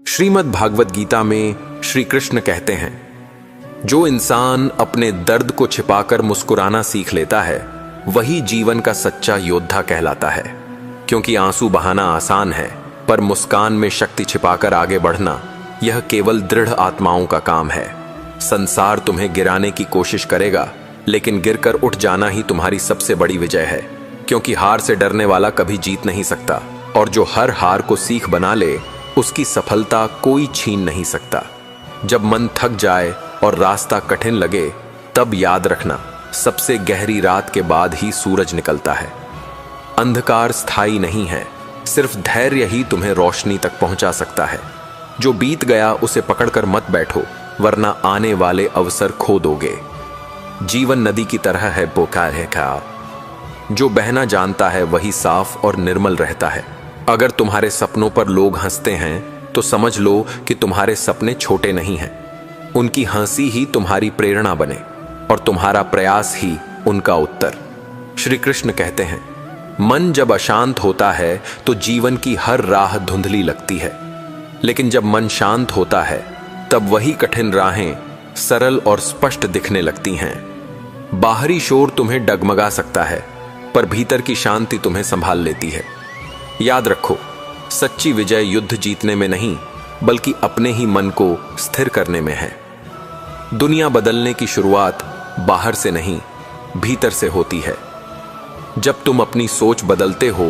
श्रीमद् भागवत गीता में श्री कृष्ण कहते हैं, जो इंसान अपने दर्द को छिपाकर मुस्कुराना सीख लेता है वही जीवन का सच्चा योद्धा कहलाता है। क्योंकि आंसू बहाना आसान है, पर मुस्कान में शक्ति छिपाकर आगे बढ़ना यह केवल दृढ़ आत्माओं का काम है। संसार तुम्हें गिराने की कोशिश करेगा, लेकिन गिरकर उठ जाना ही तुम्हारी सबसे बड़ी विजय है। क्योंकि हार से डरने वाला कभी जीत नहीं सकता, और जो हर हार को सीख बना ले उसकी सफलता कोई छीन नहीं सकता। जब मन थक जाए और रास्ता कठिन लगे, तब याद रखना, सबसे गहरी रात के बाद ही सूरज निकलता है। अंधकार स्थायी नहीं है, सिर्फ धैर्य ही तुम्हें रोशनी तक पहुंचा सकता है। जो बीत गया उसे पकड़कर मत बैठो, वरना आने वाले अवसर खो दोगे। जीवन नदी की तरह है, बोकार है का जो बहना जानता है वही साफ और निर्मल रहता है। अगर तुम्हारे सपनों पर लोग हंसते हैं तो समझ लो कि तुम्हारे सपने छोटे नहीं हैं। उनकी हंसी ही तुम्हारी प्रेरणा बने और तुम्हारा प्रयास ही उनका उत्तर। श्री कृष्ण कहते हैं, मन जब अशांत होता है तो जीवन की हर राह धुंधली लगती है, लेकिन जब मन शांत होता है तब वही कठिन राहें सरल और स्पष्ट दिखने लगती हैं। बाहरी शोर तुम्हें डगमगा सकता है, पर भीतर की शांति तुम्हें संभाल लेती है। याद रखो, सच्ची विजय युद्ध जीतने में नहीं, बल्कि अपने ही मन को स्थिर करने में है। दुनिया बदलने की शुरुआत बाहर से नहीं, भीतर से होती है। जब तुम अपनी सोच बदलते हो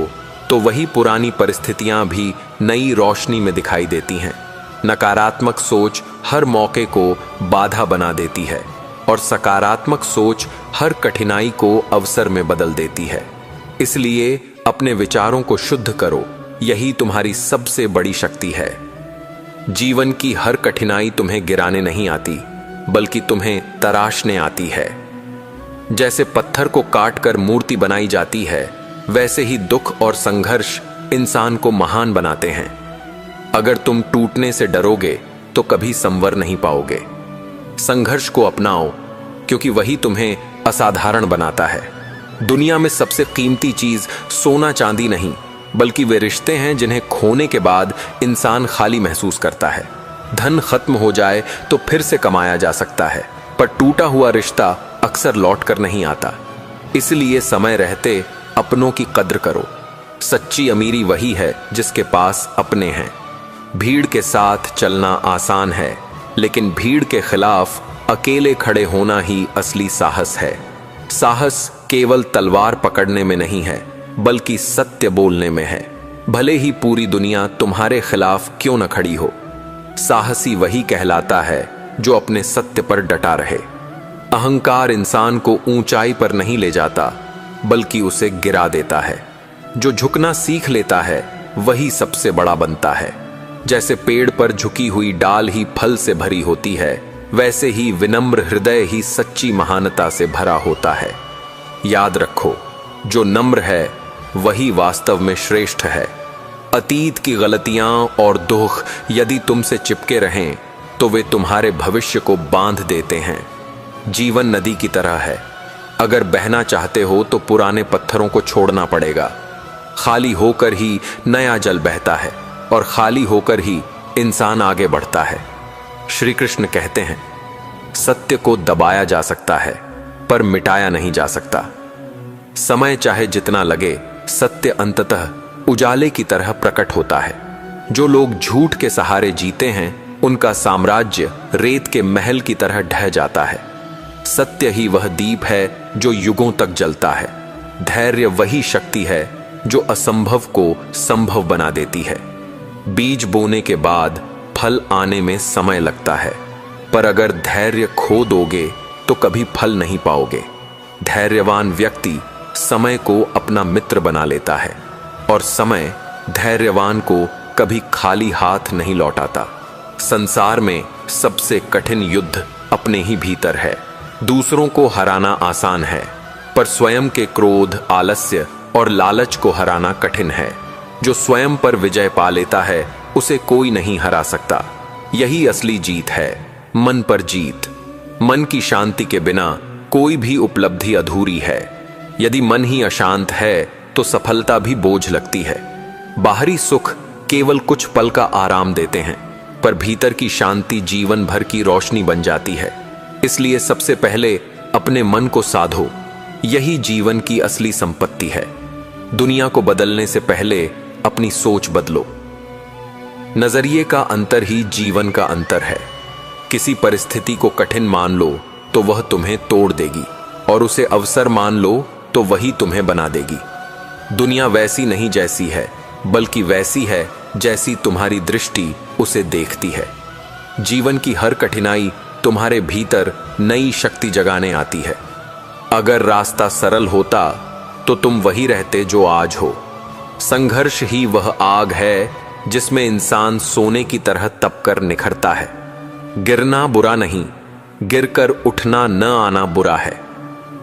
तो वही पुरानी परिस्थितियां भी नई रोशनी में दिखाई देती हैं। नकारात्मक सोच हर मौके को बाधा बना देती है, और सकारात्मक सोच हर कठिनाई को अवसर में बदल देती है। इसलिए अपने विचारों को शुद्ध करो, यही तुम्हारी सबसे बड़ी शक्ति है। जीवन की हर कठिनाई तुम्हें गिराने नहीं आती, बल्कि तुम्हें तराशने आती है। जैसे पत्थर को काटकर मूर्ति बनाई जाती है, वैसे ही दुख और संघर्ष इंसान को महान बनाते हैं। अगर तुम टूटने से डरोगे तो कभी संवर नहीं पाओगे। संघर्ष को अपनाओ, क्योंकि वही तुम्हें असाधारण बनाता है। दुनिया में सबसे कीमती चीज सोना चांदी नहीं, बल्कि वे रिश्ते हैं जिन्हें खोने के बाद इंसान खाली महसूस करता है। धन खत्म हो जाए तो फिर से कमाया जा सकता है, पर टूटा हुआ रिश्ता अक्सर लौट कर नहीं आता। इसलिए समय रहते अपनों की कद्र करो। सच्ची अमीरी वही है जिसके पास अपने हैं। भीड़ के साथ चलना आसान है, लेकिन भीड़ के खिलाफ अकेले खड़े होना ही असली साहस है। साहस केवल तलवार पकड़ने में नहीं है, बल्कि सत्य बोलने में है, भले ही पूरी दुनिया तुम्हारे खिलाफ क्यों न खड़ी हो। साहसी वही कहलाता है जो अपने सत्य पर डटा रहे। अहंकार इंसान को ऊंचाई पर नहीं ले जाता, बल्कि उसे गिरा देता है। जो झुकना सीख लेता है वही सबसे बड़ा बनता है। जैसे पेड़ पर झुकी हुई डाल ही फल से भरी होती है, वैसे ही विनम्र हृदय ही सच्ची महानता से भरा होता है। याद रखो, जो नम्र है वही वास्तव में श्रेष्ठ है। अतीत की गलतियां और दुख यदि तुमसे चिपके रहें तो वे तुम्हारे भविष्य को बांध देते हैं। जीवन नदी की तरह है, अगर बहना चाहते हो तो पुराने पत्थरों को छोड़ना पड़ेगा। खाली होकर ही नया जल बहता है, और खाली होकर ही इंसान आगे बढ़ता है। श्री कृष्ण कहते हैं, सत्य को दबाया जा सकता है, पर मिटाया नहीं जा सकता। समय चाहे जितना लगे, सत्य अंततः उजाले की तरह प्रकट होता है। जो लोग झूठ के सहारे जीते हैं, उनका साम्राज्य रेत के महल की तरह ढह जाता है। सत्य ही वह दीप है जो युगों तक जलता है। धैर्य वही शक्ति है जो असंभव को संभव बना देती है। बीज बोने के बाद फल आने में समय लगता है, पर अगर धैर्य खो दोगे तो कभी फल नहीं पाओगे। धैर्यवान व्यक्ति समय को अपना मित्र बना लेता है, और समय धैर्यवान को कभी खाली हाथ नहीं लौटाता। संसार में सबसे कठिन युद्ध अपने ही भीतर है। दूसरों को हराना आसान है, पर स्वयं के क्रोध, आलस्य और लालच को हराना कठिन है। जो स्वयं पर विजय पा लेता है उसे कोई नहीं हरा सकता। यही असली जीत है, मन पर जीत। मन की शांति के बिना कोई भी उपलब्धि अधूरी है। यदि मन ही अशांत है तो सफलता भी बोझ लगती है। बाहरी सुख केवल कुछ पल का आराम देते हैं, पर भीतर की शांति जीवन भर की रोशनी बन जाती है। इसलिए सबसे पहले अपने मन को साधो, यही जीवन की असली संपत्ति है। दुनिया को बदलने से पहले अपनी सोच बदलो। नजरिए का अंतर ही जीवन का अंतर है। किसी परिस्थिति को कठिन मान लो तो वह तुम्हें तोड़ देगी, और उसे अवसर मान लो तो वही तुम्हें बना देगी। दुनिया वैसी नहीं जैसी है, बल्कि वैसी है जैसी तुम्हारी दृष्टि उसे देखती है। जीवन की हर कठिनाई तुम्हारे भीतर नई शक्ति जगाने आती है। अगर रास्ता सरल होता तो तुम वही रहते जो आज हो। संघर्ष ही वह आग है जिसमें इंसान सोने की तरह तपकर निखरता है। गिरना बुरा नहीं, गिरकर उठना न आना बुरा है।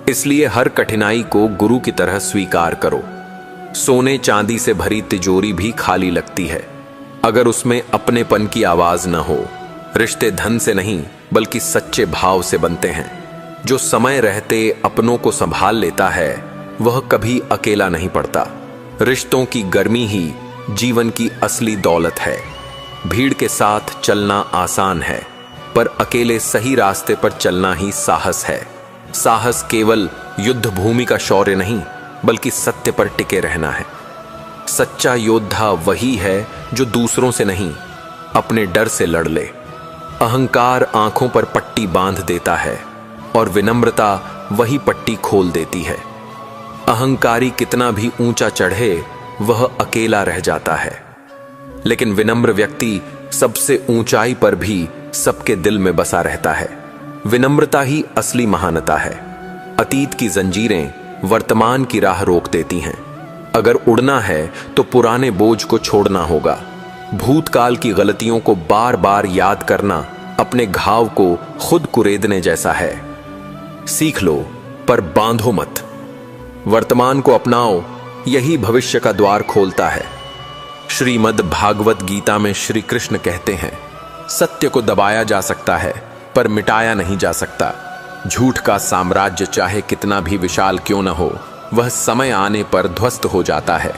इसलिए हर कठिनाई को गुरु की तरह स्वीकार करो। सोने चांदी से भरी तिजोरी भी खाली लगती है अगर उसमें अपनेपन की आवाज न हो। रिश्ते धन से नहीं बल्कि सच्चे भाव से बनते हैं। जो समय रहते अपनों को संभाल लेता है वह कभी अकेला नहीं पड़ता। रिश्तों की गर्मी ही जीवन की असली दौलत है। भीड़ के साथ चलना आसान है, पर अकेले सही रास्ते पर चलना ही साहस है। साहस केवल युद्ध भूमि का शौर्य नहीं, बल्कि सत्य पर टिके रहना है। सच्चा योद्धा वही है जो दूसरों से नहीं, अपने डर से लड़ ले। अहंकार आंखों पर पट्टी बांध देता है और विनम्रता वही पट्टी खोल देती है। अहंकारी कितना भी ऊंचा चढ़े वह अकेला रह जाता है, लेकिन विनम्र व्यक्ति सबसे ऊंचाई पर भी सबके दिल में बसा रहता है। विनम्रता ही असली महानता है। अतीत की जंजीरें वर्तमान की राह रोक देती हैं। अगर उड़ना है तो पुराने बोझ को छोड़ना होगा। भूतकाल की गलतियों को बार बार याद करना अपने घाव को खुद कुरेदने जैसा है। सीख लो पर बांधो मत। वर्तमान को अपनाओ, यही भविष्य का द्वार खोलता है। श्रीमद् भागवत गीता में श्री कृष्ण कहते हैं, सत्य को दबाया जा सकता है पर मिटाया नहीं जा सकता। झूठ का साम्राज्य चाहे कितना भी विशाल क्यों न हो, वह समय आने पर ध्वस्त हो जाता है।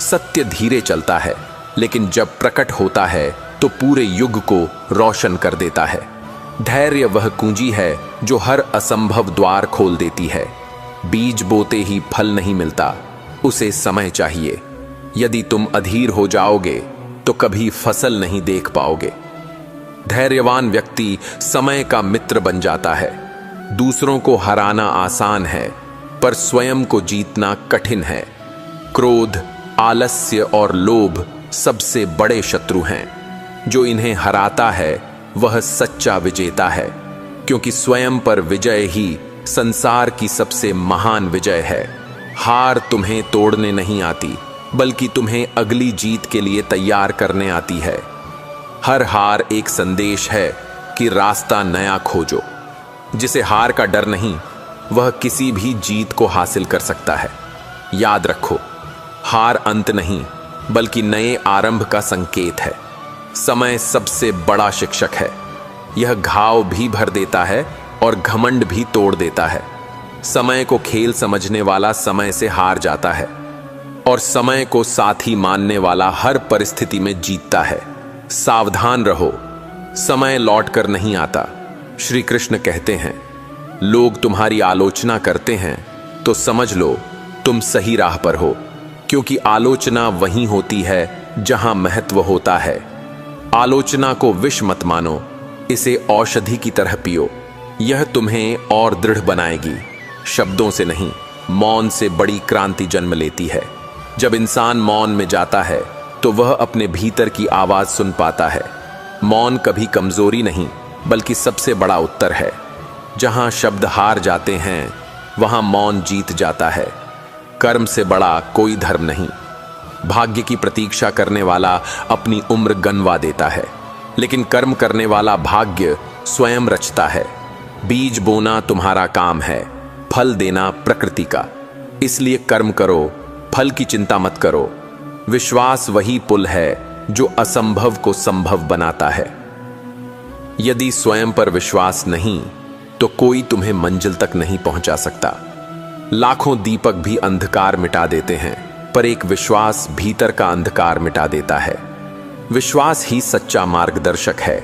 सत्य धीरे चलता है, लेकिन जब प्रकट होता है तो पूरे युग को रोशन कर देता है। धैर्य वह कुंजी है जो हर असंभव द्वार खोल देती है। बीज बोते ही फल नहीं मिलता, उसे समय चाहिए। यदि तुम अधीर हो जाओगे तो कभी फसल नहीं देख पाओगे। धैर्यवान व्यक्ति समय का मित्र बन जाता है। दूसरों को हराना आसान है, पर स्वयं को जीतना कठिन है। क्रोध, आलस्य और लोभ सबसे बड़े शत्रु हैं। जो इन्हें हराता है वह सच्चा विजेता है, क्योंकि स्वयं पर विजय ही संसार की सबसे महान विजय है। हार तुम्हें तोड़ने नहीं आती, बल्कि तुम्हें अगली जीत के लिए तैयार करने आती है। हर हार एक संदेश है कि रास्ता नया खोजो। जिसे हार का डर नहीं, वह किसी भी जीत को हासिल कर सकता है। याद रखो, हार अंत नहीं, बल्कि नए आरंभ का संकेत है। समय सबसे बड़ा शिक्षक है। यह घाव भी भर देता है और घमंड भी तोड़ देता है। समय को खेल समझने वाला समय से हार जाता है, और समय को साथी मानने वाला हर परिस्थिति में जीतता है। सावधान रहो, समय लौट कर नहीं आता। श्री कृष्ण कहते हैं, लोग तुम्हारी आलोचना करते हैं तो समझ लो तुम सही राह पर हो, क्योंकि आलोचना वहीं होती है जहां महत्व होता है। आलोचना को विष मत मानो, इसे औषधि की तरह पियो। यह तुम्हें और दृढ़ बनाएगी। शब्दों से नहीं, मौन से बड़ी क्रांति जन्म लेती है। जब इंसान मौन में जाता है तो वह अपने भीतर की आवाज सुन पाता है। मौन कभी कमजोरी नहीं, बल्कि सबसे बड़ा उत्तर है। जहां शब्द हार जाते हैं वहां मौन जीत जाता है। कर्म से बड़ा कोई धर्म नहीं। भाग्य की प्रतीक्षा करने वाला अपनी उम्र गंवा देता है, लेकिन कर्म करने वाला भाग्य स्वयं रचता है। बीज बोना तुम्हारा काम है, फल देना प्रकृति का। इसलिए कर्म करो, फल की चिंता मत करो। विश्वास वही पुल है जो असंभव को संभव बनाता है। यदि स्वयं पर विश्वास नहीं तो कोई तुम्हें मंजिल तक नहीं पहुंचा सकता। लाखों दीपक भी अंधकार मिटा देते हैं, पर एक विश्वास भीतर का अंधकार मिटा देता है। विश्वास ही सच्चा मार्गदर्शक है,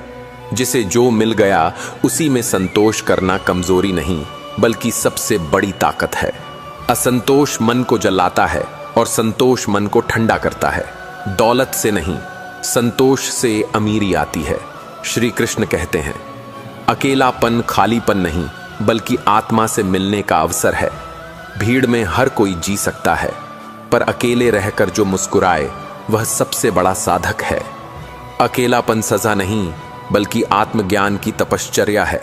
जिसे जो मिल गया उसी में संतोष करना कमजोरी नहीं बल्कि सबसे बड़ी ताकत है। असंतोष मन को जलाता है और संतोष मन को ठंडा करता है। दौलत से नहीं, संतोष से अमीरी आती है। श्री कृष्ण कहते हैं, अकेलापन खालीपन नहीं बल्कि आत्मा से मिलने का अवसर है। भीड़ में हर कोई जी सकता है, पर अकेले रहकर जो मुस्कुराए वह सबसे बड़ा साधक है। अकेलापन सजा नहीं बल्कि आत्मज्ञान की तपश्चर्या है।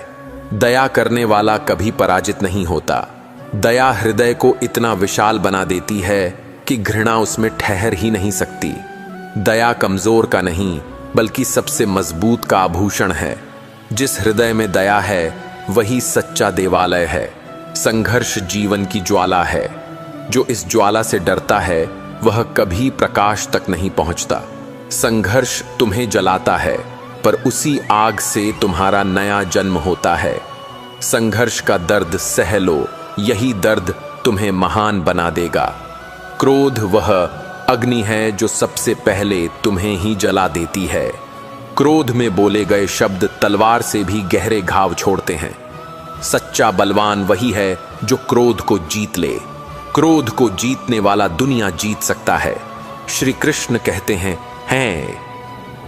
दया करने वाला कभी पराजित नहीं होता। दया हृदय को इतना विशाल बना देती है कि घृणा उसमें ठहर ही नहीं सकती। दया कमजोर का नहीं बल्कि सबसे मजबूत का आभूषण है। जिस हृदय में दया है वही सच्चा देवालय है। संघर्ष जीवन की ज्वाला है। जो इस ज्वाला से डरता है वह कभी प्रकाश तक नहीं पहुंचता। संघर्ष तुम्हें जलाता है, पर उसी आग से तुम्हारा नया जन्म होता है। संघर्ष का दर्द सह लो, यही दर्द तुम्हें महान बना देगा। क्रोध वह अग्नि है जो सबसे पहले तुम्हें ही जला देती है। क्रोध में बोले गए शब्द तलवार से भी गहरे घाव छोड़ते हैं। सच्चा बलवान वही है जो क्रोध को जीत ले। क्रोध को जीतने वाला दुनिया जीत सकता है। श्री कृष्ण कहते हैं,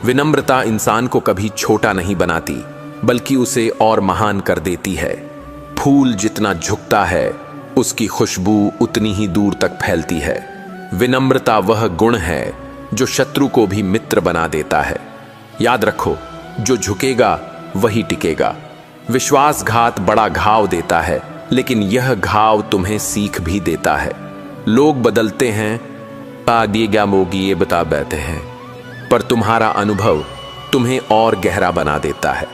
विनम्रता इंसान को कभी छोटा नहीं बनाती बल्कि उसे और महान कर देती है। फूल जितना झुकता है उसकी खुशबू उतनी ही दूर तक फैलती है। विनम्रता वह गुण है जो शत्रु को भी मित्र बना देता है। याद रखो, जो झुकेगा वही टिकेगा। विश्वासघात बड़ा घाव देता है, लेकिन यह घाव तुम्हें सीख भी देता है। लोग बदलते हैं, आगे क्या मोगी ये बता बैठे हैं, पर तुम्हारा अनुभव तुम्हें और गहरा बना देता है।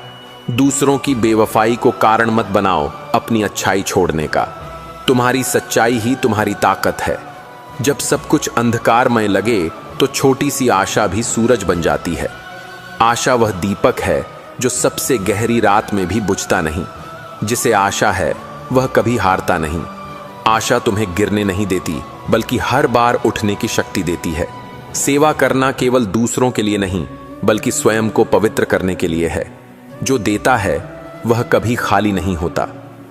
दूसरों की बेवफाई को कारण मत बनाओ अपनी अच्छाई छोड़ने का। तुम्हारी सच्चाई ही तुम्हारी ताकत है। जब सब कुछ अंधकारमय लगे तो छोटी सी आशा भी सूरज बन जाती है। आशा वह दीपक है जो सबसे गहरी रात में भी बुझता नहीं। जिसे आशा है वह कभी हारता नहीं। आशा तुम्हें गिरने नहीं देती बल्कि हर बार उठने की शक्ति देती है। सेवा करना केवल दूसरों के लिए नहीं बल्कि स्वयं को पवित्र करने के लिए है। जो देता है वह कभी खाली नहीं होता।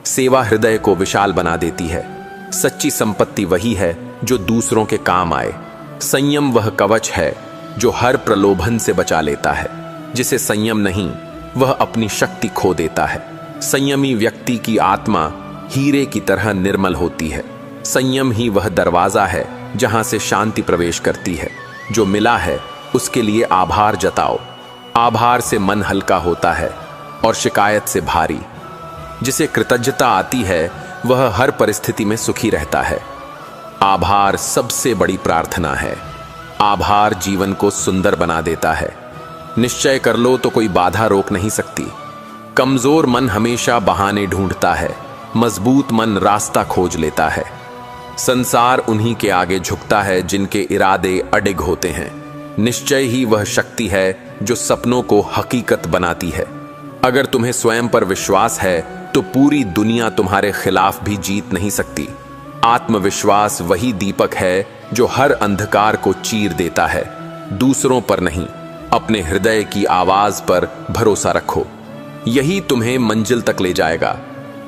सेवा हृदय को विशाल बना देती है। सच्ची संपत्ति वही है जो दूसरों के काम आए। संयम वह कवच है जो हर प्रलोभन से बचा लेता है। जिसे संयम नहीं वह अपनी शक्ति खो देता है। संयमी व्यक्ति की आत्मा हीरे की तरह निर्मल होती है। संयम ही वह दरवाजा है जहां से शांति प्रवेश करती है। जो मिला है उसके लिए आभार जताओ। आभार से मन हल्का होता है और शिकायत से भारी। जिसे कृतज्ञता आती है वह हर परिस्थिति में सुखी रहता है। आभार सबसे बड़ी प्रार्थना है। आभार जीवन को सुंदर बना देता है। निश्चय कर लो तो कोई बाधा रोक नहीं सकती। कमजोर मन हमेशा बहाने ढूंढता है, मजबूत मन रास्ता खोज लेता है। संसार उन्हीं के आगे झुकता है जिनके इरादे अडिग होते हैं। निश्चय ही वह शक्ति है जो सपनों को हकीकत बनाती है। अगर तुम्हें स्वयं पर विश्वास है तो पूरी दुनिया तुम्हारे खिलाफ भी जीत नहीं सकती। आत्मविश्वास वही दीपक है जो हर अंधकार को चीर देता है। दूसरों पर नहीं, अपने हृदय की आवाज पर भरोसा रखो। यही तुम्हें मंजिल तक ले जाएगा।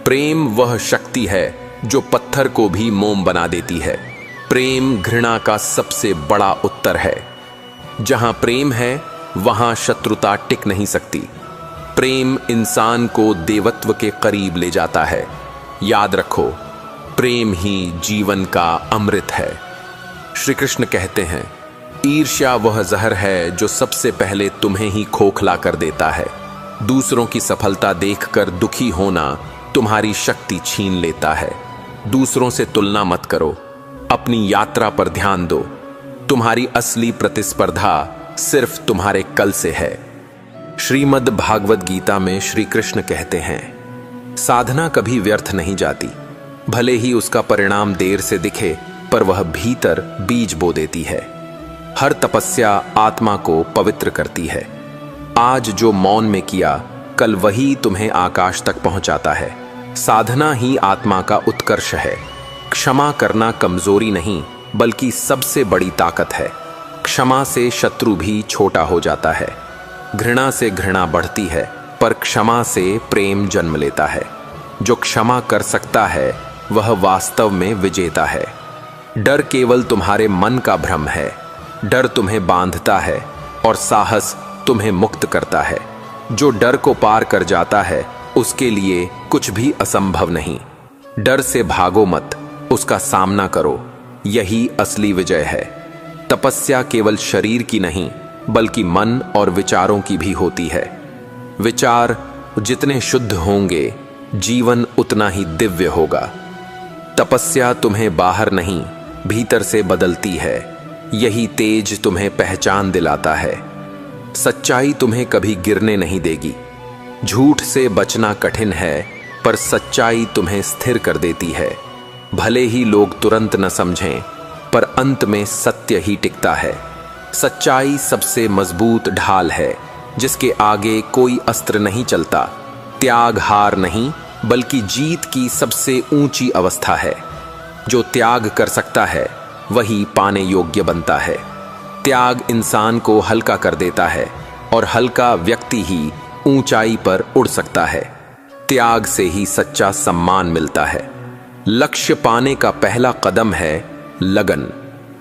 प्रेम वह शक्ति है जो पत्थर को भी मोम बना देती है। प्रेम घृणा का सबसे बड़ा उत्तर है। जहां प्रेम है वहां शत्रुता टिक नहीं सकती। प्रेम इंसान को देवत्व के करीब ले जाता है। याद रखो, प्रेम ही जीवन का अमृत है। श्री कृष्ण कहते हैं, ईर्ष्या वह जहर है जो सबसे पहले तुम्हें ही खोखला कर देता है। दूसरों की सफलता देखकर दुखी होना तुम्हारी शक्ति छीन लेता है। दूसरों से तुलना मत करो, अपनी यात्रा पर ध्यान दो। तुम्हारी असली प्रतिस्पर्धा सिर्फ तुम्हारे कल से है। श्रीमद् भागवत गीता में श्री कृष्ण कहते हैं, साधना कभी व्यर्थ नहीं जाती। भले ही उसका परिणाम देर से दिखे, पर वह भीतर बीज बो देती है। हर तपस्या आत्मा को पवित्र करती है। आज जो मौन में किया, कल वही तुम्हें आकाश तक पहुंचाता है। साधना ही आत्मा का उत्कर्ष है। क्षमा करना कमजोरी नहीं बल्कि सबसे बड़ी ताकत है। क्षमा से शत्रु भी छोटा हो जाता है। घृणा से घृणा बढ़ती है, पर क्षमा से प्रेम जन्म लेता है। जो क्षमा कर सकता है वह वास्तव में विजेता है। डर केवल तुम्हारे मन का भ्रम है। डर तुम्हें बांधता है और साहस तुम्हें मुक्त करता है। जो डर को पार कर जाता है उसके लिए कुछ भी असंभव नहीं। डर से भागो मत, उसका सामना करो, यही असली विजय है। तपस्या केवल शरीर की नहीं बल्कि मन और विचारों की भी होती है। विचार जितने शुद्ध होंगे जीवन उतना ही दिव्य होगा। तपस्या तुम्हें बाहर नहीं भीतर से बदलती है। यही तेज तुम्हें पहचान दिलाता है। सच्चाई तुम्हें कभी गिरने नहीं देगी। झूठ से बचना कठिन है, पर सच्चाई तुम्हें स्थिर कर देती है। भले ही लोग तुरंत न समझें, पर अंत में सत्य ही टिकता है। सच्चाई सबसे मजबूत ढाल है, जिसके आगे कोई अस्त्र नहीं चलता। त्याग हार नहीं बल्कि जीत की सबसे ऊंची अवस्था है। जो त्याग कर सकता है वही पाने योग्य बनता है। त्याग इंसान को हल्का कर देता है और हल्का व्यक्ति ही ऊंचाई पर उड़ सकता है। त्याग से ही सच्चा सम्मान मिलता है। लक्ष्य पाने का पहला कदम है लगन।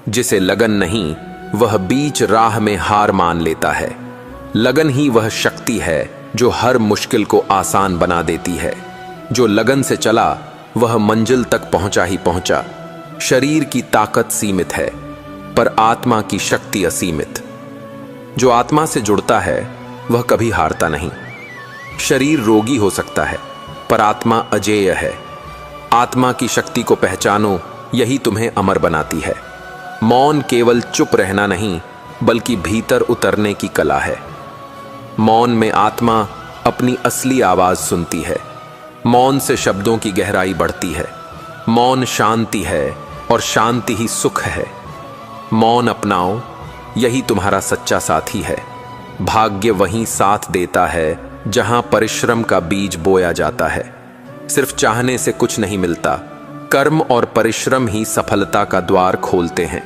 जिसे लगन नहीं वह बीच राह में हार मान लेता है। लगन ही वह शक्ति है जो हर मुश्किल को आसान बना देती है। जो लगन से चला वह मंजिल तक पहुंचा ही पहुंचा। शरीर की ताकत सीमित है, पर आत्मा की शक्ति असीमित। जो आत्मा से जुड़ता है वह कभी हारता नहीं। शरीर रोगी हो सकता है, पर आत्मा अजेय है। आत्मा की शक्ति को पहचानो, यही तुम्हें अमर बनाती है। मौन केवल चुप रहना नहीं बल्कि भीतर उतरने की कला है। मौन में आत्मा अपनी असली आवाज सुनती है। मौन से शब्दों की गहराई बढ़ती है। मौन शांति है और शांति ही सुख है। मौन अपनाओ, यही तुम्हारा सच्चा साथी है। भाग्य वहीं साथ देता है जहां परिश्रम का बीज बोया जाता है। सिर्फ चाहने से कुछ नहीं मिलता। कर्म और परिश्रम ही सफलता का द्वार खोलते हैं।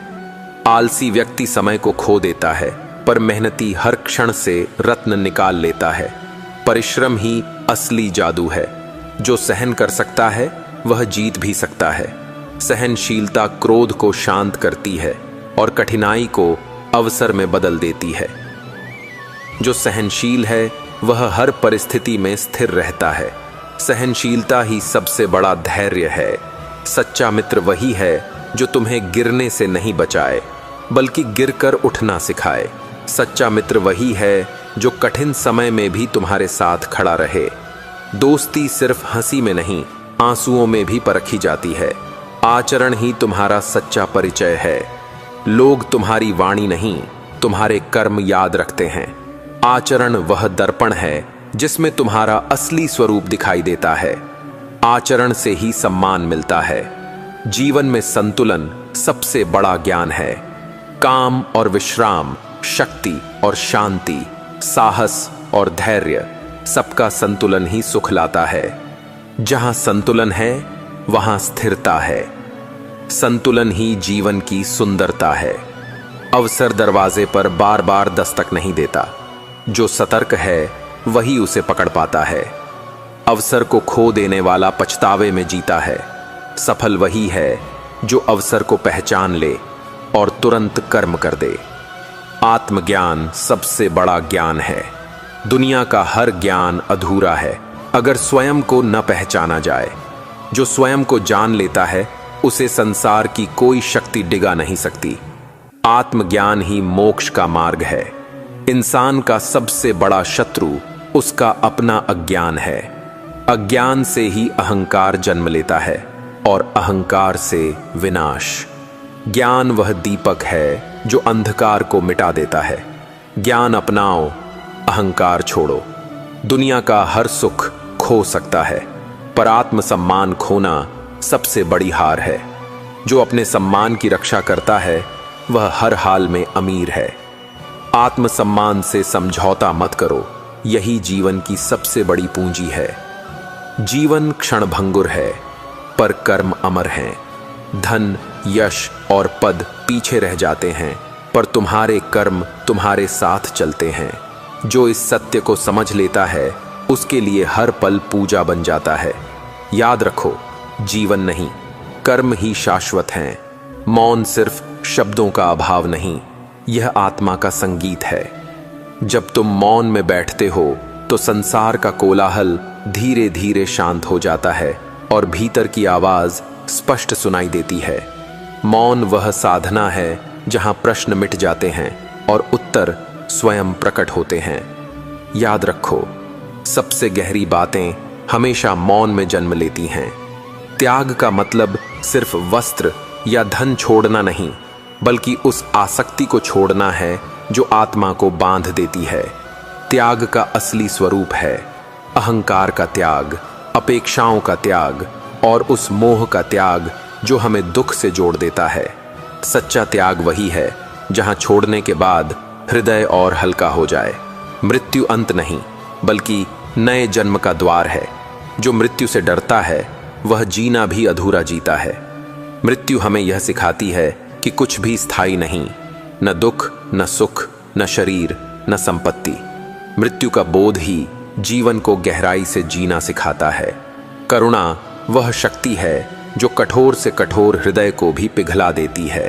आलसी व्यक्ति समय को खो देता है, पर मेहनती हर क्षण से रत्न निकाल लेता है। परिश्रम ही असली जादू है। जो सहन कर सकता है वह जीत भी सकता है। सहनशीलता क्रोध को शांत करती है और कठिनाई को अवसर में बदल देती है। जो सहनशील है वह हर परिस्थिति में स्थिर रहता है। सहनशीलता ही सबसे बड़ा धैर्य है। सच्चा मित्र वही है जो तुम्हें गिरने से नहीं बचाए बल्कि गिरकर उठना सिखाए। सच्चा मित्र वही है जो कठिन समय में भी तुम्हारे साथ खड़ा रहे। दोस्ती सिर्फ हंसी में नहीं आंसुओं में भी परखी जाती है। आचरण ही तुम्हारा सच्चा परिचय है। लोग तुम्हारी वाणी नहीं तुम्हारे कर्म याद रखते हैं। आचरण वह दर्पण है जिसमें तुम्हारा असली स्वरूप दिखाई देता है। आचरण से ही सम्मान मिलता है। जीवन में संतुलन सबसे बड़ा ज्ञान है। काम और विश्राम, शक्ति और शांति, साहस और धैर्य, सबका संतुलन ही सुख लाता है। जहां संतुलन है वहां स्थिरता है। संतुलन ही जीवन की सुंदरता है। अवसर दरवाजे पर बार बार दस्तक नहीं देता। जो सतर्क है वही उसे पकड़ पाता है। अवसर को खो देने वाला पछतावे में जीता है। सफल वही है जो अवसर को पहचान ले और तुरंत कर्म कर दे। आत्मज्ञान सबसे बड़ा ज्ञान है। दुनिया का हर ज्ञान अधूरा है अगर स्वयं को न पहचाना जाए। जो स्वयं को जान लेता है उसे संसार की कोई शक्ति डिगा नहीं सकती। आत्मज्ञान ही मोक्ष का मार्ग है। इंसान का सबसे बड़ा शत्रु उसका अपना अज्ञान है। अज्ञान से ही अहंकार जन्म लेता है और अहंकार से विनाश। ज्ञान वह दीपक है जो अंधकार को मिटा देता है। ज्ञान अपनाओ, अहंकार छोड़ो। दुनिया का हर सुख खो सकता है, पर आत्मसम्मान खोना सबसे बड़ी हार है। जो अपने सम्मान की रक्षा करता है वह हर हाल में अमीर है। आत्मसम्मान से समझौता मत करो, यही जीवन की सबसे बड़ी पूंजी है। जीवन क्षणभंगुर है, पर कर्म अमर हैं। धन, यश और पद पीछे रह जाते हैं, पर तुम्हारे कर्म तुम्हारे साथ चलते हैं। जो इस सत्य को समझ लेता है उसके लिए हर पल पूजा बन जाता है। याद रखो, जीवन नहीं, कर्म ही शाश्वत हैं। मौन सिर्फ शब्दों का अभाव नहीं, यह आत्मा का संगीत है। जब तुम मौन में बैठते हो तो संसार का कोलाहल धीरे धीरे शांत हो जाता है और भीतर की आवाज स्पष्ट सुनाई देती है। मौन वह साधना है जहां प्रश्न मिट जाते हैं और उत्तर स्वयं प्रकट होते हैं। याद रखो, सबसे गहरी बातें हमेशा मौन में जन्म लेती हैं। त्याग का मतलब सिर्फ वस्त्र या धन छोड़ना नहीं, बल्कि उस आसक्ति को छोड़ना है जो आत्मा को बांध देती है। त्याग का असली स्वरूप है अहंकार का त्याग, अपेक्षाओं का त्याग और उस मोह का त्याग जो हमें दुख से जोड़ देता है। सच्चा त्याग वही है जहां छोड़ने के बाद हृदय और हल्का हो जाए। मृत्यु अंत नहीं, बल्कि नए जन्म का द्वार है। जो मृत्यु से डरता है वह जीना भी अधूरा जीता है। मृत्यु हमें यह सिखाती है कि कुछ भी स्थायी नहीं, न दुख, न सुख, न शरीर, न संपत्ति। मृत्यु का बोध ही जीवन को गहराई से जीना सिखाता है। करुणा वह शक्ति है जो कठोर से कठोर हृदय को भी पिघला देती है।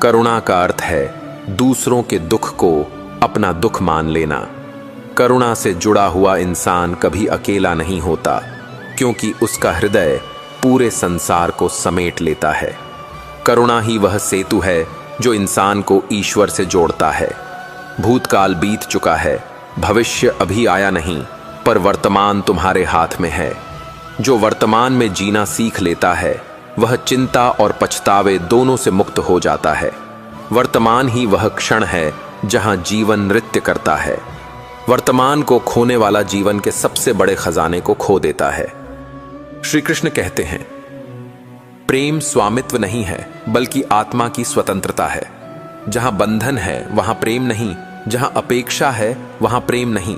करुणा का अर्थ है दूसरों के दुख को अपना दुख मान लेना। करुणा से जुड़ा हुआ इंसान कभी अकेला नहीं होता, क्योंकि उसका हृदय पूरे संसार को समेट लेता है। करुणा ही वह सेतु है जो इंसान को ईश्वर से जोड़ता है। भूतकाल बीत चुका है, भविष्य अभी आया नहीं, पर वर्तमान तुम्हारे हाथ में है। जो वर्तमान में जीना सीख लेता है वह चिंता और पछतावे दोनों से मुक्त हो जाता है। वर्तमान ही वह क्षण है जहां जीवन नृत्य करता है। वर्तमान को खोने वाला जीवन के सबसे बड़े खजाने को खो देता है। श्री कृष्ण कहते हैं, प्रेम स्वामित्व नहीं है बल्कि आत्मा की स्वतंत्रता है। जहां बंधन है वहां प्रेम नहीं, जहां अपेक्षा है वहां प्रेम नहीं।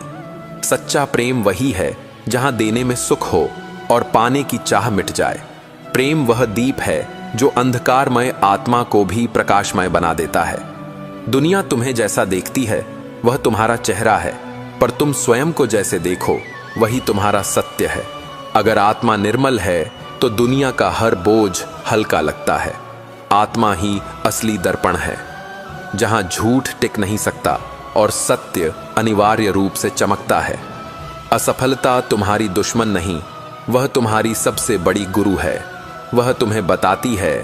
सच्चा प्रेम वही है जहां देने में सुख हो और पाने की चाह मिट जाए। प्रेम वह दीप है जो अंधकारमय आत्मा को भी प्रकाशमय बना देता है। दुनिया तुम्हें जैसा देखती है वह तुम्हारा चेहरा है, पर तुम स्वयं को जैसे देखो वही तुम्हारा सत्य है। अगर आत्मा निर्मल है तो दुनिया का हर बोझ हल्का लगता है। आत्मा ही असली दर्पण है, जहां झूठ टिक नहीं सकता और सत्य अनिवार्य रूप से चमकता है। असफलता तुम्हारी दुश्मन नहीं, वह तुम्हारी सबसे बड़ी गुरु है। वह तुम्हें बताती है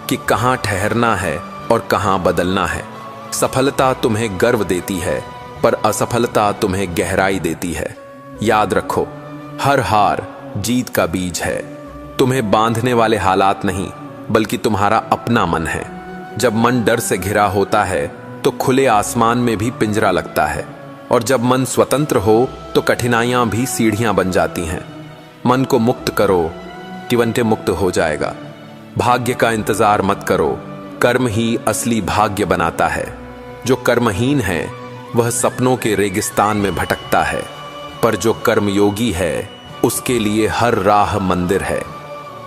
कि कहां ठहरना है और कहां बदलना है। सफलता तुम्हें गर्व देती है, पर असफलता तुम्हें गहराई देती है। याद रखो, हर हार जीत का बीज है। तुम्हें बांधने वाले हालात नहीं, बल्कि तुम्हारा अपना मन है। जब मन डर से घिरा होता है तो खुले आसमान में भी पिंजरा लगता है, और जब मन स्वतंत्र हो तो कठिनाइयां भी सीढ़ियां बन जाती हैं। मन को मुक्त करो, तिवंटे मुक्त हो जाएगा। भाग्य का इंतजार मत करो, कर्म ही असली भाग्य बनाता है। जो कर्महीन है वह सपनों के रेगिस्तान में भटकता है, पर जो कर्मयोगी है उसके लिए हर राह मंदिर है।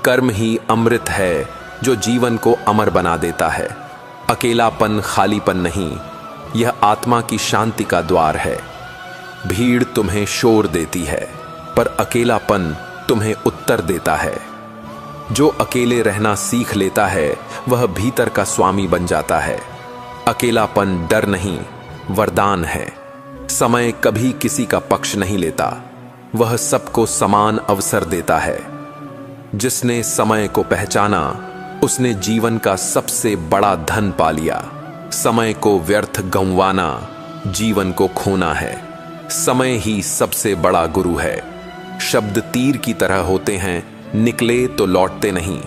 कर्म ही अमृत है जो जीवन को अमर बना देता है। अकेलापन खालीपन नहीं, यह आत्मा की शांति का द्वार है। भीड़ तुम्हें शोर देती है, पर अकेलापन तुम्हें उत्तर देता है। जो अकेले रहना सीख लेता है वह भीतर का स्वामी बन जाता है। अकेलापन डर नहीं, वरदान है। समय कभी किसी का पक्ष नहीं लेता, वह सबको समान अवसर देता है। जिसने समय को पहचाना उसने जीवन का सबसे बड़ा धन पा लिया। समय को व्यर्थ गंवाना जीवन को खोना है। समय ही सबसे बड़ा गुरु है। शब्द तीर की तरह होते हैं, निकले तो लौटते नहीं।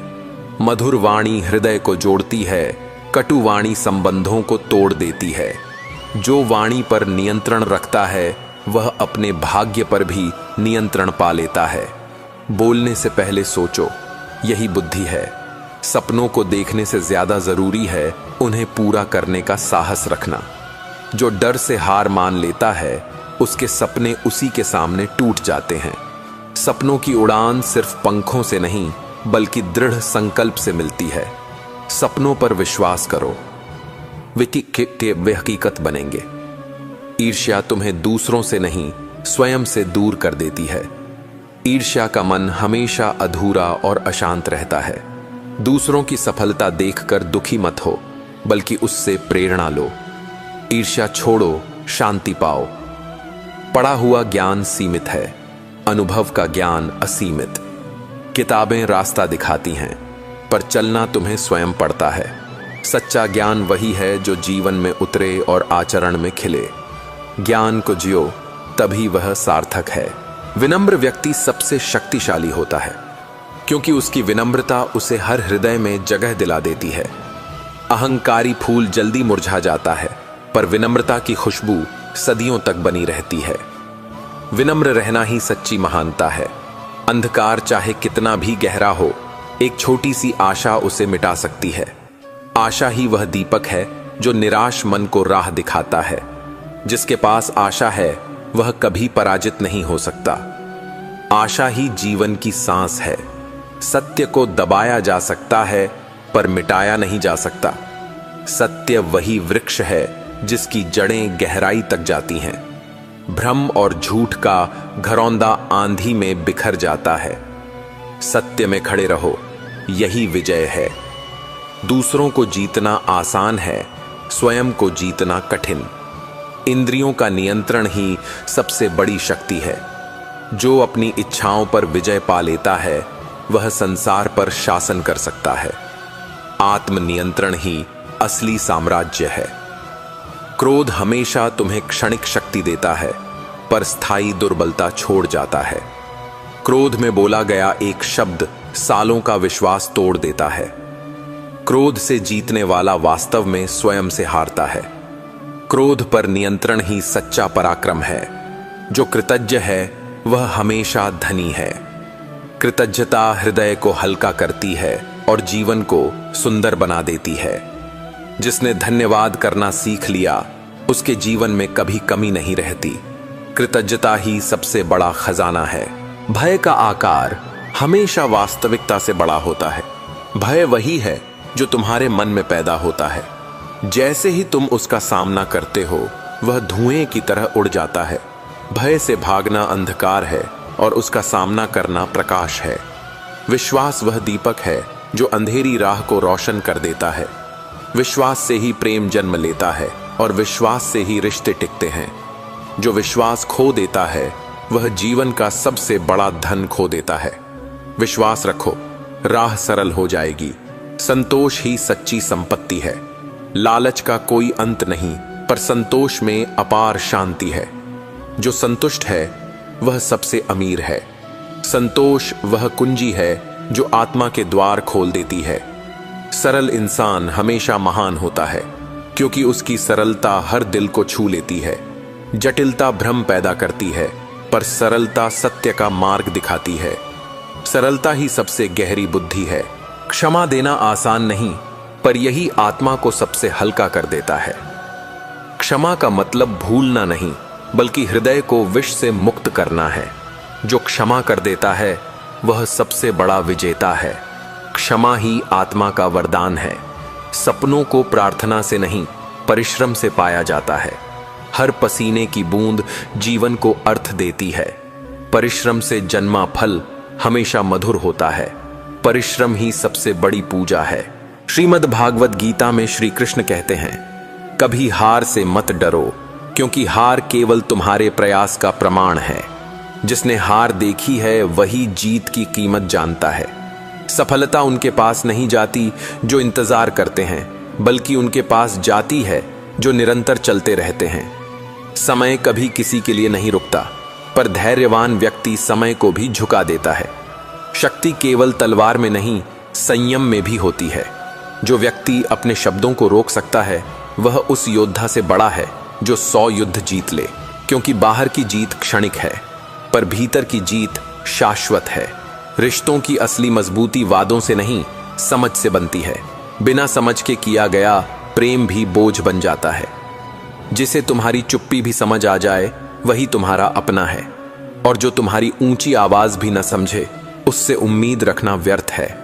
मधुर वाणी हृदय को जोड़ती है, कटु वाणी संबंधों को तोड़ देती है। जो वाणी पर नियंत्रण रखता है वह अपने भाग्य पर भी नियंत्रण पा लेता है। बोलने से पहले सोचो, यही बुद्धि है। सपनों को देखने से ज्यादा जरूरी है उन्हें पूरा करने का साहस रखना। जो डर से हार मान लेता है उसके सपने उसी के सामने टूट जाते हैं। सपनों की उड़ान सिर्फ पंखों से नहीं बल्कि दृढ़ संकल्प से मिलती है। सपनों पर विश्वास करो, वे हकीकत बनेंगे। ईर्ष्या तुम्हें दूसरों से नहीं स्वयं से दूर कर देती है। ईर्ष्या का मन हमेशा अधूरा और अशांत रहता है। दूसरों की सफलता देखकर दुखी मत हो, बल्कि उससे प्रेरणा लो। ईर्ष्या छोड़ो, शांति पाओ। पढ़ा हुआ ज्ञान सीमित है, अनुभव का ज्ञान असीमित। किताबें रास्ता दिखाती हैं, पर चलना तुम्हें स्वयं पड़ता है। सच्चा ज्ञान वही है जो जीवन में उतरे और आचरण में खिले। ज्ञान को जियो, तभी वह सार्थक है। विनम्र व्यक्ति सबसे शक्तिशाली होता है, क्योंकि उसकी विनम्रता उसे हर हृदय में जगह दिला देती है। अहंकारी फूल जल्दी मुरझा जाता है, पर विनम्रता की खुशबू सदियों तक बनी रहती है। विनम्र रहना ही सच्ची महानता है। अंधकार चाहे कितना भी गहरा हो, एक छोटी सी आशा उसे मिटा सकती है। आशा ही वह दीपक है जो निराश मन को राह दिखाता है। जिसके पास आशा है वह कभी पराजित नहीं हो सकता। आशा ही जीवन की सांस है। सत्य को दबाया जा सकता है, पर मिटाया नहीं जा सकता। सत्य वही वृक्ष है जिसकी जड़ें गहराई तक जाती हैं। भ्रम और झूठ का घरौंदा आंधी में बिखर जाता है। सत्य में खड़े रहो, यही विजय है। दूसरों को जीतना आसान है, स्वयं को जीतना कठिन। इंद्रियों का नियंत्रण ही सबसे बड़ी शक्ति है। जो अपनी इच्छाओं पर विजय पा लेता है, वह संसार पर शासन कर सकता है। आत्मनियंत्रण ही असली साम्राज्य है। क्रोध हमेशा तुम्हें क्षणिक शक्ति देता है, पर स्थायी दुर्बलता छोड़ जाता है। क्रोध में बोला गया एक शब्द सालों का विश्वास तोड़ देता है। क्रोध से जीतने वाला वास्तव में स्वयं से हारता है। क्रोध पर नियंत्रण ही सच्चा पराक्रम है। जो कृतज्ञ है वह हमेशा धनी है। कृतज्ञता हृदय को हल्का करती है और जीवन को सुंदर बना देती है। जिसने धन्यवाद करना सीख लिया, उसके जीवन में कभी कमी नहीं रहती। कृतज्ञता ही सबसे बड़ा खजाना है। भय का आकार हमेशा वास्तविकता से बड़ा होता है। भय वही है जो तुम्हारे मन में पैदा होता है। जैसे ही तुम उसका सामना करते हो, वह धुएं की तरह उड़ जाता है। भय से भागना अंधकार है और उसका सामना करना प्रकाश है। विश्वास वह दीपक है जो अंधेरी राह को रोशन कर देता है। विश्वास से ही प्रेम जन्म लेता है और विश्वास से ही रिश्ते टिकते हैं। जो विश्वास खो देता है, वह जीवन का सबसे बड़ा धन खो देता है। विश्वास रखो, राह सरल हो जाएगी। संतोष ही सच्ची संपत्ति है। लालच का कोई अंत नहीं, पर संतोष में अपार शांति है। जो संतुष्ट है वह सबसे अमीर है। संतोष वह कुंजी है जो आत्मा के द्वार खोल देती है। सरल इंसान हमेशा महान होता है, क्योंकि उसकी सरलता हर दिल को छू लेती है। जटिलता भ्रम पैदा करती है, पर सरलता सत्य का मार्ग दिखाती है। सरलता ही सबसे गहरी बुद्धि है। क्षमा देना आसान नहीं, पर यही आत्मा को सबसे हल्का कर देता है। क्षमा का मतलब भूलना नहीं, बल्कि हृदय को विष से मुक्त करना है। जो क्षमा कर देता है, वह सबसे बड़ा विजेता है। क्षमा ही आत्मा का वरदान है। सपनों को प्रार्थना से नहीं, परिश्रम से पाया जाता है। हर पसीने की बूंद जीवन को अर्थ देती है। परिश्रम से जन्मा फल हमेशा मधुर होता है। परिश्रम ही सबसे बड़ी पूजा है। श्रीमद् भागवत गीता में श्री कृष्ण कहते हैं, कभी हार से मत डरो, क्योंकि हार केवल तुम्हारे प्रयास का प्रमाण है। जिसने हार देखी है, वही जीत की कीमत जानता है। सफलता उनके पास नहीं जाती जो इंतजार करते हैं, बल्कि उनके पास जाती है जो निरंतर चलते रहते हैं। समय कभी किसी के लिए नहीं रुकता, पर धैर्यवान व्यक्ति समय को भी झुका देता है। शक्ति केवल तलवार में नहीं, संयम में भी होती है। जो व्यक्ति अपने शब्दों को रोक सकता है, वह उस योद्धा से बड़ा है जो 100 युद्ध जीत ले। क्योंकि बाहर की जीत क्षणिक है, पर भीतर की जीत शाश्वत है। रिश्तों की असली मजबूती वादों से नहीं, समझ से बनती है। बिना समझ के किया गया प्रेम भी बोझ बन जाता है। जिसे तुम्हारी चुप्पी भी समझ आ जाए, वही तुम्हारा अपना है। और जो तुम्हारी ऊंची आवाज भी न समझे, उससे उम्मीद रखना व्यर्थ है।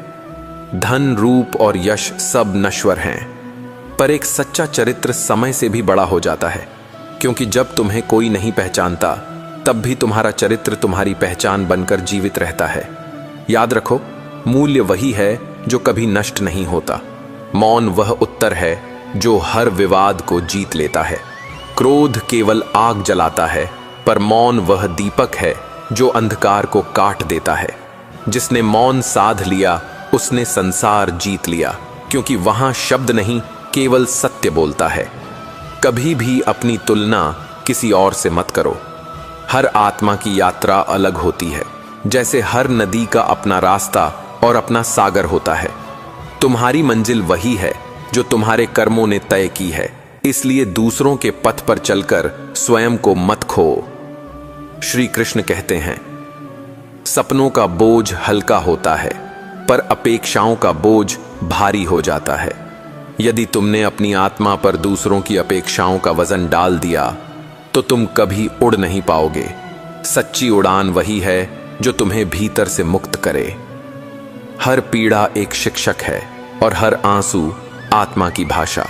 धन, रूप और यश सब नश्वर हैं, पर एक सच्चा चरित्र समय से भी बड़ा हो जाता है, क्योंकि जब तुम्हें कोई नहीं पहचानता तब भी तुम्हारा चरित्र तुम्हारी पहचान बनकर जीवित रहता है। याद रखो, मूल्य वही है जो कभी नष्ट नहीं होता। मौन वह उत्तर है जो हर विवाद को जीत लेता है। क्रोध केवल आग जलाता है, पर मौन वह दीपक है जो अंधकार को काट देता है। जिसने मौन साध लिया उसने संसार जीत लिया, क्योंकि वहां शब्द नहीं, केवल सत्य बोलता है। कभी भी अपनी तुलना किसी और से मत करो। हर आत्मा की यात्रा अलग होती है, जैसे हर नदी का अपना रास्ता और अपना सागर होता है। तुम्हारी मंजिल वही है जो तुम्हारे कर्मों ने तय की है, इसलिए दूसरों के पथ पर चलकर स्वयं को मत खो। श्री कृष्ण कहते हैं, सपनों का बोझ हल्का होता है, पर अपेक्षाओं का बोझ भारी हो जाता है। यदि तुमने अपनी आत्मा पर दूसरों की अपेक्षाओं का वजन डाल दिया तो तुम कभी उड़ नहीं पाओगे। सच्ची उड़ान वही है जो तुम्हें भीतर से मुक्त करे। हर पीड़ा एक शिक्षक है और हर आंसू आत्मा की भाषा।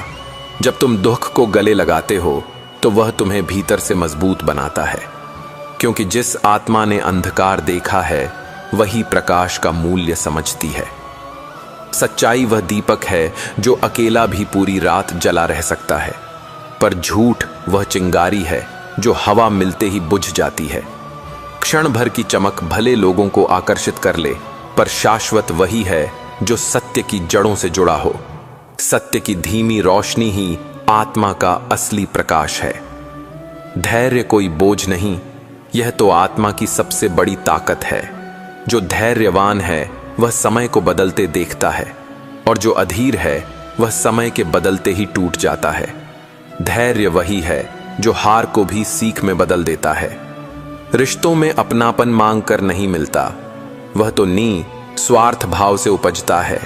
जब तुम दुख को गले लगाते हो तो वह तुम्हें भीतर से मजबूत बनाता है, क्योंकि जिस आत्मा ने अंधकार देखा है वही प्रकाश का मूल्य समझती है। सच्चाई वह दीपक है जो अकेला भी पूरी रात जला रह सकता है, पर झूठ वह चिंगारी है जो हवा मिलते ही बुझ जाती है। क्षण भर की चमक भले लोगों को आकर्षित कर ले, पर शाश्वत वही है जो सत्य की जड़ों से जुड़ा हो। सत्य की धीमी रोशनी ही आत्मा का असली प्रकाश है। धैर्य कोई बोझ नहीं, यह तो आत्मा की सबसे बड़ी ताकत है। जो धैर्यवान है वह समय को बदलते देखता है, और जो अधीर है वह समय के बदलते ही टूट जाता है। धैर्य वही है जो हार को भी सीख में बदल देता है। रिश्तों में अपनापन मांग कर नहीं मिलता, वह तो स्वार्थ भाव से उपजता है।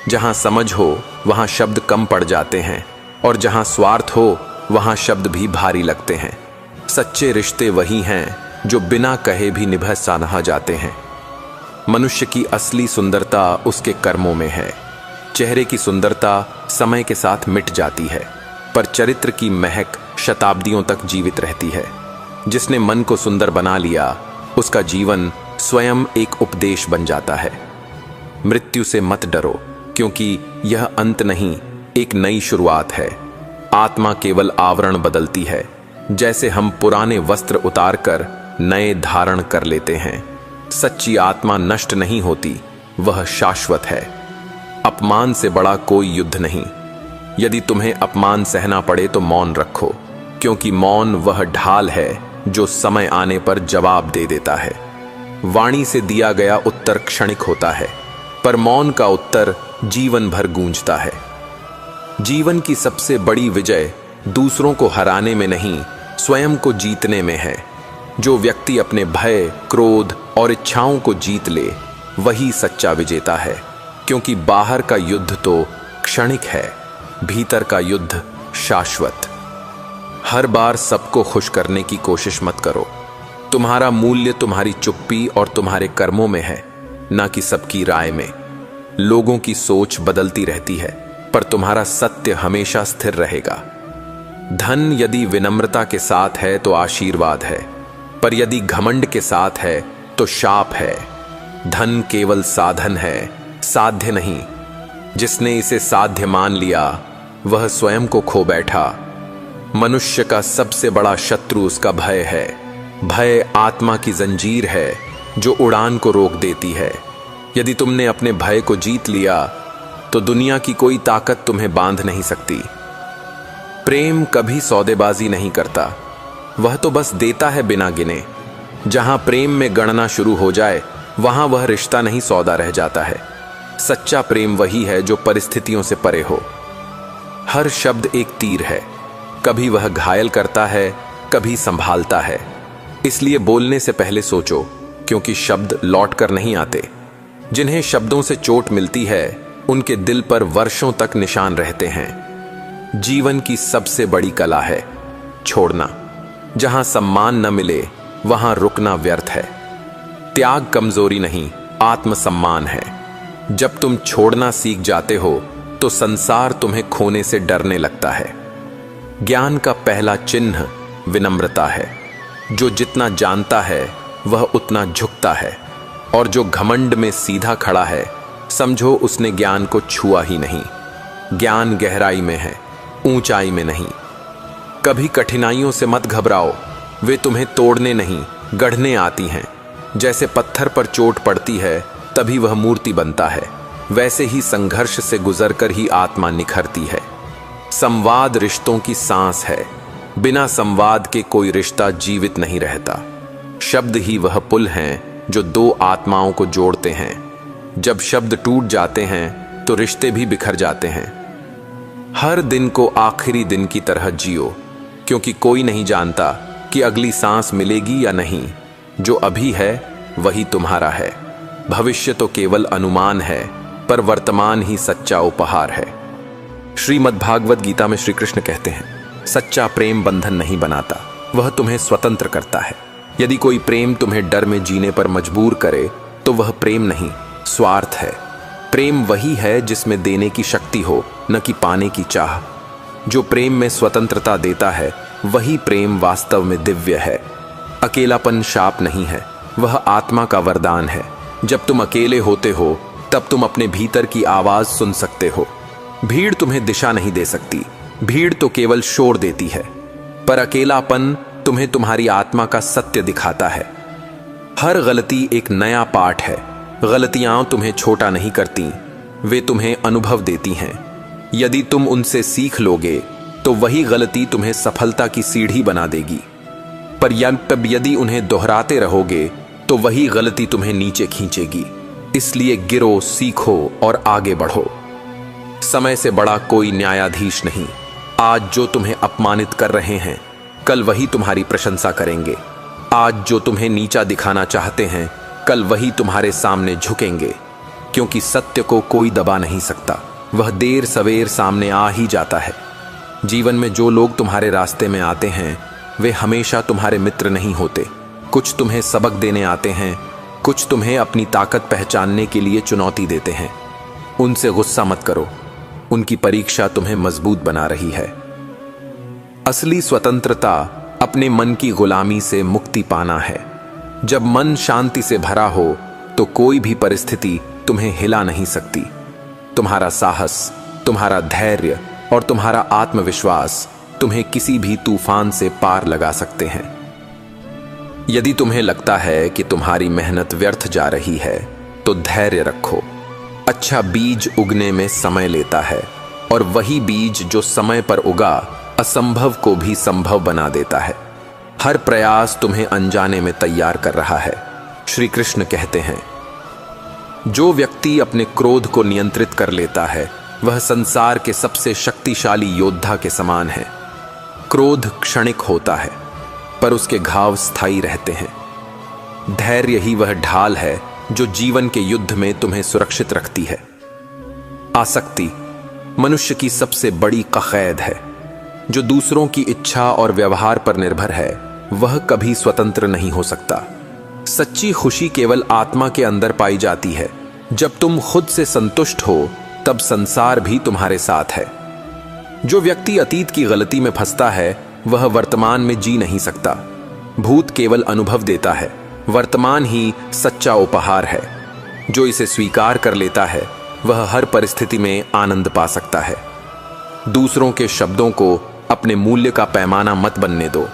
जहां समझ हो वहां शब्द कम पड़ जाते हैं, और जहां स्वार्थ हो वहां शब्द भी भारी लगते हैं। सच्चे रिश्ते वही हैं जो बिना कहे भी निभा सहा जाते हैं। मनुष्य की असली सुंदरता उसके कर्मों में है। चेहरे की सुंदरता समय के साथ मिट जाती है, पर चरित्र की महक शताब्दियों तक जीवित रहती है। जिसने मन को सुंदर बना लिया उसका जीवन स्वयं एक उपदेश बन जाता है। मृत्यु से मत डरो, क्योंकि यह अंत नहीं, एक नई शुरुआत है। आत्मा केवल आवरण बदलती है, जैसे हम पुराने वस्त्र उतारकर नए धारण कर लेते हैं। सच्ची आत्मा नष्ट नहीं होती, वह शाश्वत है। अपमान से बड़ा कोई युद्ध नहीं। यदि तुम्हें अपमान सहना पड़े तो मौन रखो, क्योंकि मौन वह ढाल है जो समय आने पर जवाब दे देता है। वाणी से दिया गया उत्तर क्षणिक होता है, पर मौन का उत्तर जीवन भर गूंजता है। जीवन की सबसे बड़ी विजय दूसरों को हराने में नहीं, स्वयं को जीतने में है। जो व्यक्ति अपने भय, क्रोध और इच्छाओं को जीत ले वही सच्चा विजेता है, क्योंकि बाहर का युद्ध तो क्षणिक है, भीतर का युद्ध शाश्वत। हर बार सबको खुश करने की कोशिश मत करो। तुम्हारा मूल्य तुम्हारी चुप्पी और तुम्हारे कर्मों में है, ना कि सबकी राय में। लोगों की सोच बदलती रहती है, पर तुम्हारा सत्य हमेशा स्थिर रहेगा। धन यदि विनम्रता के साथ है तो आशीर्वाद है, पर यदि घमंड के साथ है तो शाप है। धन केवल साधन है, साध्य नहीं। जिसने इसे साध्य मान लिया वह स्वयं को खो बैठा। मनुष्य का सबसे बड़ा शत्रु उसका भय है। भय आत्मा की जंजीर है जो उड़ान को रोक देती है। यदि तुमने अपने भय को जीत लिया तो दुनिया की कोई ताकत तुम्हें बांध नहीं सकती। प्रेम कभी सौदेबाजी नहीं करता, वह तो बस देता है बिना गिने। जहां प्रेम में गणना शुरू हो जाए वहां वह रिश्ता नहीं, सौदा रह जाता है। सच्चा प्रेम वही है जो परिस्थितियों से परे हो। हर शब्द एक तीर है, कभी वह घायल करता है, कभी संभालता है। इसलिए बोलने से पहले सोचो, क्योंकि शब्द लौट कर नहीं आते। जिन्हें शब्दों से चोट मिलती है उनके दिल पर वर्षों तक निशान रहते हैं। जीवन की सबसे बड़ी कला है छोड़ना। जहां सम्मान न मिले वहां रुकना व्यर्थ है। त्याग कमजोरी नहीं, आत्मसम्मान है। जब तुम छोड़ना सीख जाते हो तो संसार तुम्हें खोने से डरने लगता है। ज्ञान का पहला चिन्ह विनम्रता है। जो जितना जानता है वह उतना झुकता है, और जो घमंड में सीधा खड़ा है समझो उसने ज्ञान को छुआ ही नहीं। ज्ञान गहराई में है, ऊंचाई में नहीं। कभी कठिनाइयों से मत घबराओ, वे तुम्हें तोड़ने नहीं गढ़ने आती हैं। जैसे पत्थर पर चोट पड़ती है तभी वह मूर्ति बनता है, वैसे ही संघर्ष से गुजरकर ही आत्मा निखरती है। संवाद रिश्तों की सांस है। बिना संवाद के कोई रिश्ता जीवित नहीं रहता। शब्द ही वह पुल हैं जो दो आत्माओं को जोड़ते हैं। जब शब्द टूट जाते हैं तो रिश्ते भी बिखर जाते हैं। हर दिन को आखिरी दिन की तरह जियो, क्योंकि कोई नहीं जानता कि अगली सांस मिलेगी या नहीं। जो अभी है वही तुम्हारा है। भविष्य तो केवल अनुमान है, पर वर्तमान ही सच्चा उपहार है। श्रीमद् भागवत गीता में श्री कृष्ण कहते हैं, सच्चा प्रेम बंधन नहीं बनाता, वह तुम्हें स्वतंत्र करता है। यदि कोई प्रेम तुम्हें डर में जीने पर मजबूर करे तो वह प्रेम नहीं, स्वार्थ है। प्रेम वही है जिसमें देने की शक्ति हो, न कि पाने की चाह। जो प्रेम में स्वतंत्रता देता है वही प्रेम वास्तव में दिव्य है। अकेलापन शाप नहीं है, वह आत्मा का वरदान है। जब तुम अकेले होते हो तब तुम अपने भीतर की आवाज सुन सकते हो। भीड़ तुम्हें दिशा नहीं दे सकती, भीड़ तो केवल शोर देती है, पर अकेलापन तुम्हें तुम्हारी आत्मा का सत्य दिखाता है। हर गलती एक नया पाठ है। गलतियां तुम्हें छोटा नहीं करती, वे तुम्हें अनुभव देती हैं। यदि तुम उनसे सीख लोगे तो वही गलती तुम्हें सफलता की सीढ़ी बना देगी, पर यदि उन्हें दोहराते रहोगे तो वही गलती तुम्हें नीचे खींचेगी। इसलिए गिरो, सीखो और आगे बढ़ो। समय से बड़ा कोई न्यायाधीश नहीं। आज जो तुम्हें अपमानित कर रहे हैं कल वही तुम्हारी प्रशंसा करेंगे। आज जो तुम्हें नीचा दिखाना चाहते हैं कल वही तुम्हारे सामने झुकेंगे, क्योंकि सत्य को कोई दबा नहीं सकता, वह देर सवेर सामने आ ही जाता है। जीवन में जो लोग तुम्हारे रास्ते में आते हैं वे हमेशा तुम्हारे मित्र नहीं होते। कुछ तुम्हें सबक देने आते हैं, कुछ तुम्हें अपनी ताकत पहचानने के लिए चुनौती देते हैं। उनसे गुस्सा मत करो, उनकी परीक्षा तुम्हें मजबूत बना रही है। असली स्वतंत्रता अपने मन की गुलामी से मुक्ति पाना है। जब मन शांति से भरा हो तो कोई भी परिस्थिति तुम्हें हिला नहीं सकती। तुम्हारा साहस, तुम्हारा धैर्य और तुम्हारा आत्मविश्वास तुम्हें किसी भी तूफान से पार लगा सकते हैं। यदि तुम्हें लगता है कि तुम्हारी मेहनत व्यर्थ जा रही है तो धैर्य रखो। अच्छा बीज उगने में समय लेता है, और वही बीज जो समय पर उगा असंभव को भी संभव बना देता है। हर प्रयास तुम्हें अनजाने में तैयार कर रहा है। श्री कृष्ण कहते हैं, जो व्यक्ति अपने क्रोध को नियंत्रित कर लेता है वह संसार के सबसे शक्तिशाली योद्धा के समान है। क्रोध क्षणिक होता है, पर उसके घाव स्थायी रहते हैं। धैर्य ही वह ढाल है जो जीवन के युद्ध में तुम्हें सुरक्षित रखती है। आसक्ति मनुष्य की सबसे बड़ी कक़ैद है। जो दूसरों की इच्छा और व्यवहार पर निर्भर है वह कभी स्वतंत्र नहीं हो सकता। सच्ची खुशी केवल आत्मा के अंदर पाई जाती है। जब तुम खुद से संतुष्ट हो तब संसार भी तुम्हारे साथ है। जो व्यक्ति अतीत की गलती में फंसता है वह वर्तमान में जी नहीं सकता। भूत केवल अनुभव देता है, वर्तमान ही सच्चा उपहार है। जो इसे स्वीकार कर लेता है वह हर परिस्थिति में आनंद पा सकता है। दूसरों के शब्दों को अपने मूल्य का पैमाना मत बनने दो।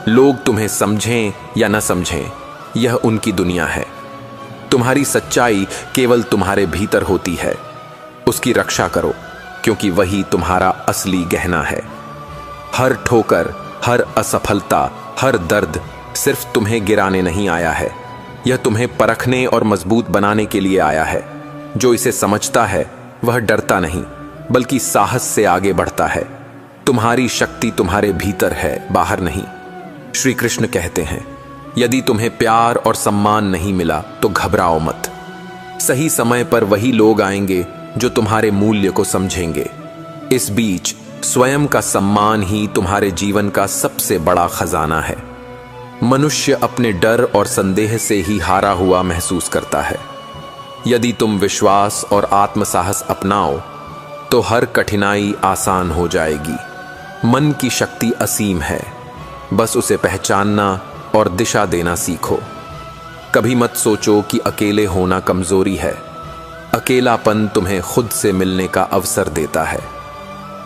लोग तुम्हें समझें या न समझें, यह उनकी दुनिया है। तुम्हारी सच्चाई केवल तुम्हारे भीतर होती है। उसकी रक्षा करो, क्योंकि वही तुम्हारा असली गहना है। हर ठोकर, हर असफलता, हर दर्द सिर्फ तुम्हें गिराने नहीं आया है, यह तुम्हें परखने और मजबूत बनाने के लिए आया है। जो इसे समझता है वह डरता नहीं, बल्कि साहस से आगे बढ़ता है। तुम्हारी शक्ति तुम्हारे भीतर है, बाहर नहीं। श्री कृष्ण कहते हैं, यदि तुम्हें प्यार और सम्मान नहीं मिला तो घबराओ मत। सही समय पर वही लोग आएंगे जो तुम्हारे मूल्य को समझेंगे। इस बीच स्वयं का सम्मान ही तुम्हारे जीवन का सबसे बड़ा खजाना है। मनुष्य अपने डर और संदेह से ही हारा हुआ महसूस करता है। यदि तुम विश्वास और आत्मसाहस अपनाओ तो हर कठिनाई आसान हो जाएगी। मन की शक्ति असीम है, बस उसे पहचानना और दिशा देना सीखो। कभी मत सोचो कि अकेले होना कमजोरी है। अकेलापन तुम्हें खुद से मिलने का अवसर देता है।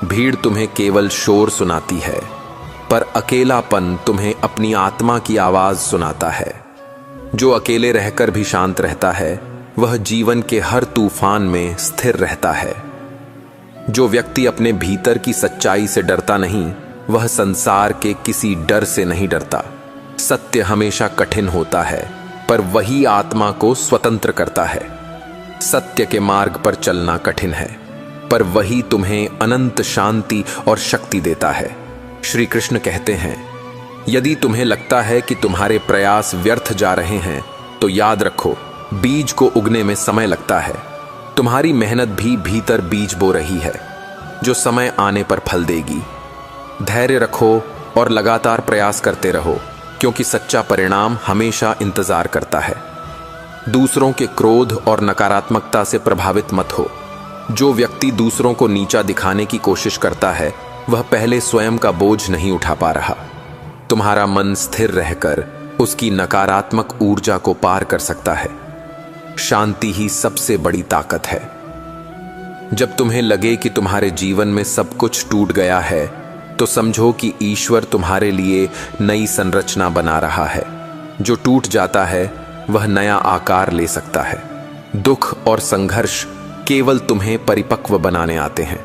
भीड़ तुम्हें केवल शोर सुनाती है, पर अकेलापन तुम्हें अपनी आत्मा की आवाज सुनाता है। जो अकेले रहकर भी शांत रहता है, वह जीवन के हर तूफान में स्थिर रहता है। जो व्यक्ति अपने भीतर की सच्चाई से डरता नहीं, वह संसार के किसी डर से नहीं डरता। सत्य हमेशा कठिन होता है, पर वही आत्मा को स्वतंत्र करता है। सत्य के मार्ग पर चलना कठिन है, पर वही तुम्हें अनंत शांति और शक्ति देता है। श्री कृष्ण कहते हैं, यदि तुम्हें लगता है कि तुम्हारे प्रयास व्यर्थ जा रहे हैं, तो याद रखो, बीज को उगने में समय लगता है। तुम्हारी मेहनत भी भीतर बीज बो रही है, जो समय आने पर फल देगी। धैर्य रखो और लगातार प्रयास करते रहो, क्योंकि सच्चा परिणाम हमेशा इंतजार करता है। दूसरों के क्रोध और नकारात्मकता से प्रभावित मत हो। जो व्यक्ति दूसरों को नीचा दिखाने की कोशिश करता है, वह पहले स्वयं का बोझ नहीं उठा पा रहा। तुम्हारा मन स्थिर रहकर उसकी नकारात्मक ऊर्जा को पार कर सकता है। शांति ही सबसे बड़ी ताकत है। जब तुम्हें लगे कि तुम्हारे जीवन में सब कुछ टूट गया है, तो समझो कि ईश्वर तुम्हारे लिए नई संरचना बना रहा है। जो टूट जाता है, वह नया आकार ले सकता है। दुख और संघर्ष केवल तुम्हें परिपक्व बनाने आते हैं।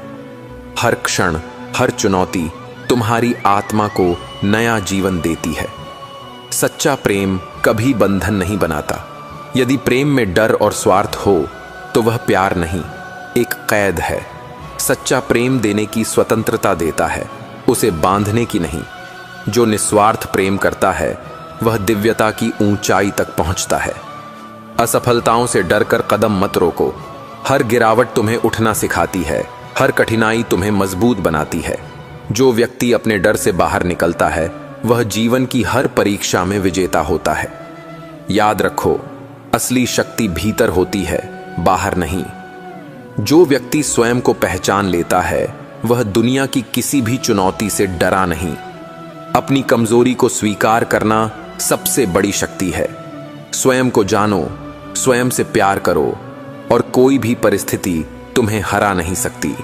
हर क्षण, हर चुनौती तुम्हारी आत्मा को नया जीवन देती है। सच्चा प्रेम कभी बंधन नहीं बनाता। यदि प्रेम में डर और स्वार्थ हो, तो वह प्यार नहीं, एक कैद है। सच्चा प्रेम देने की स्वतंत्रता देता है, उसे बांधने की नहीं। जो निस्वार्थ प्रेम करता है, वह दिव्यता की ऊंचाई तक पहुंचता है। असफलताओं से डरकर कदम मत रोको। हर गिरावट तुम्हें उठना सिखाती है, हर कठिनाई तुम्हें मजबूत बनाती है। जो व्यक्ति अपने डर से बाहर निकलता है, वह जीवन की हर परीक्षा में विजेता होता है। याद रखो, असली शक्ति भीतर होती है, बाहर नहीं। जो व्यक्ति स्वयं को पहचान लेता है, वह दुनिया की किसी भी चुनौती से डरा नहीं। अपनी कमजोरी को स्वीकार करना सबसे बड़ी शक्ति है। स्वयं को जानो, स्वयं से प्यार करो, और कोई भी परिस्थिति तुम्हें हरा नहीं सकती।